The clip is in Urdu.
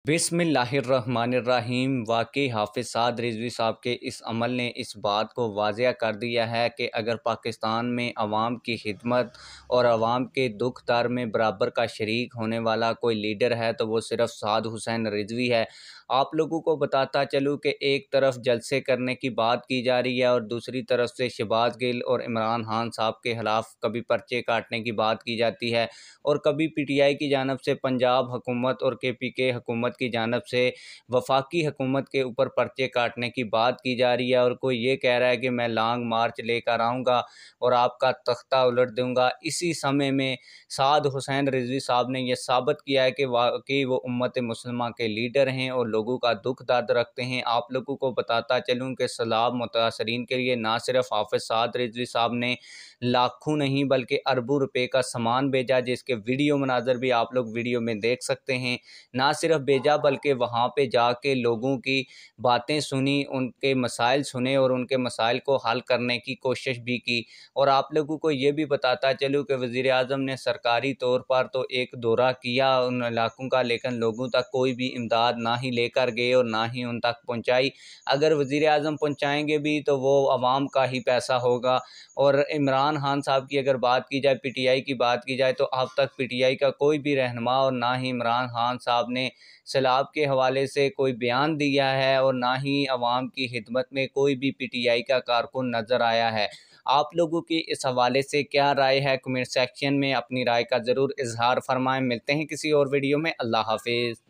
بسم اللہ الرحمن الرحیم۔ واقعی حافظ سعد رضوی صاحب کے اس عمل نے اس بات کو واضح کر دیا ہے کہ اگر پاکستان میں عوام کی خدمت اور عوام کے دکھ درد میں برابر کا شریک ہونے والا کوئی لیڈر ہے تو وہ صرف سعد حسین رضوی ہے۔ آپ لوگوں کو بتاتا چلوں کہ ایک طرف جلسے کرنے کی بات کی جا رہی ہے اور دوسری طرف سے شہباز گل اور عمران خان صاحب کے خلاف کبھی پرچے کاٹنے کی بات کی جاتی ہے اور کبھی پی ٹی آئی کی جانب سے پنجاب حکومت اور کے پی کے حکومت کی جانب سے وفاقی حکومت کے اوپر پرچے کاٹنے کی بات کی جا رہی ہے، اور کوئی یہ کہہ رہا ہے کہ میں لانگ مارچ لے کر آؤں گا اور آپ کا تختہ الٹ دوں گا۔ اسی سمے میں سعد حسین رضوی صاحب نے یہ ثابت کیا ہے کہ واقعی وہ امت مسلمہ کے لیڈر ہیں اور لوگوں کا دکھ درد رکھتے ہیں۔ آپ لوگوں کو بتاتا چلوں کہ سیلاب متاثرین کے لیے نہ صرف حافظ سعد رضوی صاحب نے لاکھوں نہیں بلکہ اربوں روپے کا سامان بھیجا، جس کے ویڈیو مناظر بھی آپ لوگ ویڈیو میں دیکھ سکتے ہیں۔ نہ صرف بھیجا بلکہ وہاں پہ جا کے لوگوں کی باتیں سنی، ان کے مسائل سنے اور ان کے مسائل کو حل کرنے کی کوشش بھی کی۔ اور آپ لوگوں کو یہ بھی بتاتا چلوں کہ وزیر اعظم نے سرکاری طور پر تو ایک دورہ کیا ان علاقوں کا، لیکن لوگوں تک کوئی بھی امداد نہ ہی لے کر گئے اور نہ ہی ان تک پہنچائی۔ اگر وزیر اعظم پہنچائیں گے بھی تو وہ عوام کا ہی پیسہ ہوگا۔ اور عمران خان صاحب کی اگر بات کی جائے، پی ٹی آئی کی بات کی جائے، تو اب تک پی ٹی آئی کا کوئی بھی رہنما اور نہ ہی عمران خان صاحب نے سیلاب کے حوالے سے کوئی بیان دیا ہے اور نہ ہی عوام کی خدمت میں کوئی بھی پی ٹی آئی کا کارکن نظر آیا ہے۔ آپ لوگوں کی اس حوالے سے کیا رائے ہے؟ کمنٹ سیکشن میں اپنی رائے کا ضرور اظہار فرمائیں۔ ملتے ہیں کسی اور ویڈیو میں۔ اللہ حافظ۔